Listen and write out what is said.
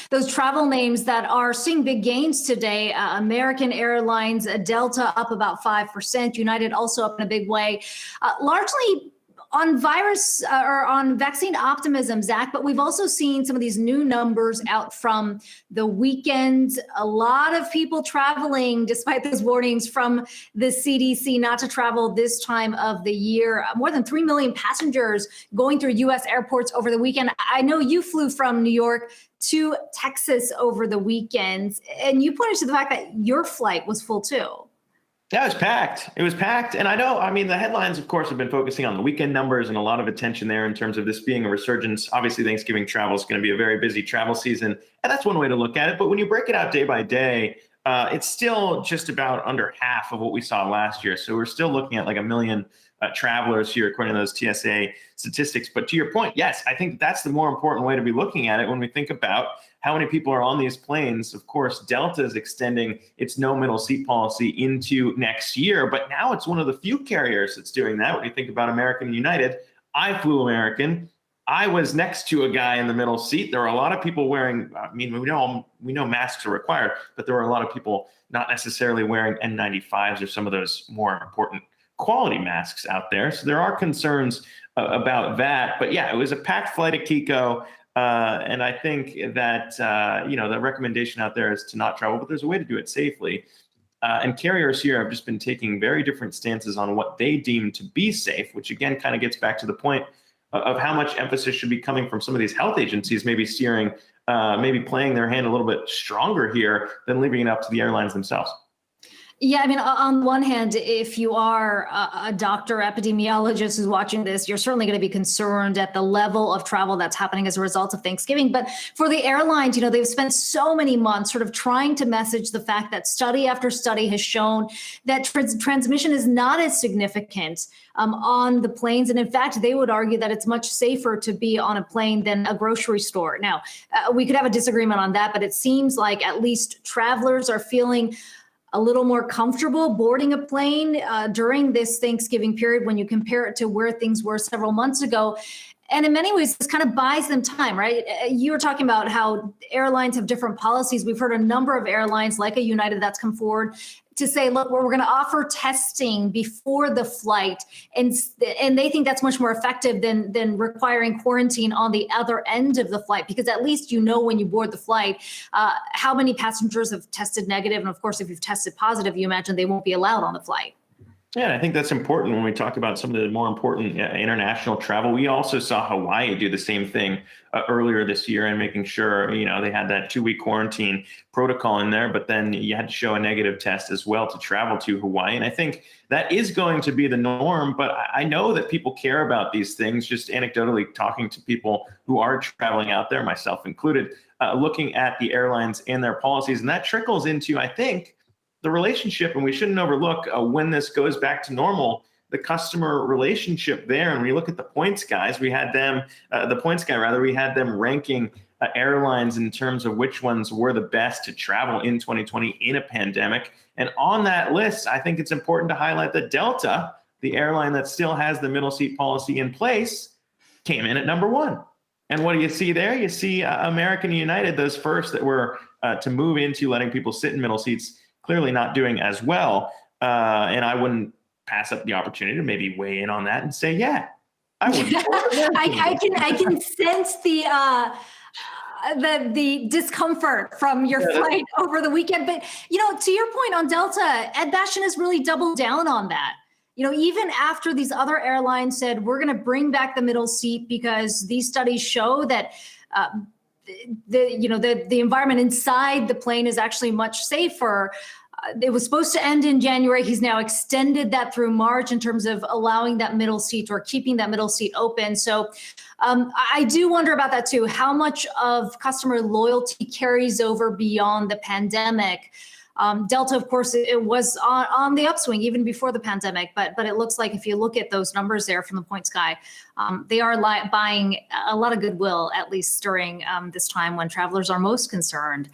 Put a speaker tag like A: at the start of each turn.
A: those travel names that are seeing big gains today. American Airlines, Delta up about 5%, United also up in a big way, largely on virus or on vaccine optimism, Zach, but we've also seen some of these new numbers out from the weekend. A lot of people traveling, despite those warnings from the CDC not to travel this time of the year. More than 3 million passengers going through U.S. airports over the weekend. I know you flew from New York to Texas over the weekend, and you pointed to the fact that your flight was full too.
B: Yeah, it was packed. It was packed. And I mean, the headlines, of course, have been focusing on the weekend numbers and a lot of attention there in terms of this being a resurgence. Obviously, Thanksgiving travel is going to be a very busy travel season. And that's one way to look at it. But when you break it out day by day, it's still just about under half of what we saw last year. So we're still looking at like 1 million travelers here, according to those TSA statistics. But to your point, yes, I think that's the more important way to be looking at it when we think about how many people are on these planes. Of course, Delta is extending its no middle seat policy into next year, but now it's one of the few carriers that's doing that. When you think about American and United, I flew American. I was next to a guy in the middle seat. There were a lot of people wearing, I mean, we know masks are required, but there were a lot of people not necessarily wearing N95s or some of those more important quality masks out there. So there are concerns about that. But yeah, it was a packed flight at Aikiko. And I think that, the recommendation out there is to not travel, but there's a way to do it safely. And carriers here have just been taking very different stances on what they deem to be safe, which again kind of gets back to the point of how much emphasis should be coming from some of these health agencies, maybe steering, maybe playing their hand a little bit stronger here than leaving it up to the airlines themselves.
A: Yeah, I mean, on one hand, if you are a doctor, epidemiologist who's watching this, you're certainly going to be concerned at the level of travel that's happening as a result of Thanksgiving. But for the airlines, they've spent so many months sort of trying to message the fact that study after study has shown that transmission is not as significant on the planes. And in fact, they would argue that it's much safer to be on a plane than a grocery store. Now, we could have a disagreement on that, but it seems like at least travelers are feeling a little more comfortable boarding a plane during this Thanksgiving period when you compare it to where things were several months ago. And in many ways, this kind of buys them time, right? You were talking about how airlines have different policies. We've heard a number of airlines like a United that's come forward to say, look, we're going to offer testing before the flight. And they think that's much more effective than requiring quarantine on the other end of the flight, because at least when you board the flight, how many passengers have tested negative. And of course, if you've tested positive, you imagine they won't be allowed on the flight.
B: Yeah, and I think that's important when we talk about some of the more important international travel. We also saw Hawaii do the same thing earlier this year and making sure, they had that 2-week quarantine protocol in there, but then you had to show a negative test as well to travel to Hawaii. And I think that is going to be the norm, but I know that people care about these things, just anecdotally talking to people who are traveling out there, myself included, looking at the airlines and their policies. And that trickles into, I think, the relationship, and we shouldn't overlook when this goes back to normal, the customer relationship there. And we look at the points guys, we had them, we had them ranking airlines in terms of which ones were the best to travel in 2020 in a pandemic. And on that list, I think it's important to highlight that Delta, the airline that still has the middle seat policy in place, came in at number 1. And what do you see there? You see American and United, those first that were to move into letting people sit in middle seats, clearly not doing as well. And I wouldn't pass up the opportunity to maybe weigh in on that and say, yeah, I would.
A: I can sense the discomfort from your flight over the weekend. But, to your point on Delta, Ed Bastian has really doubled down on that. Even after these other airlines said, we're going to bring back the middle seat because these studies show that the environment inside the plane is actually much safer. It was supposed to end in January. He's now extended that through March in terms of allowing that middle seat or keeping that middle seat open. So I do wonder about that too. How much of customer loyalty carries over beyond the pandemic? Delta, of course, it was on the upswing even before the pandemic, but it looks like if you look at those numbers there from the Points Guy, they are buying a lot of goodwill, at least during this time when travelers are most concerned.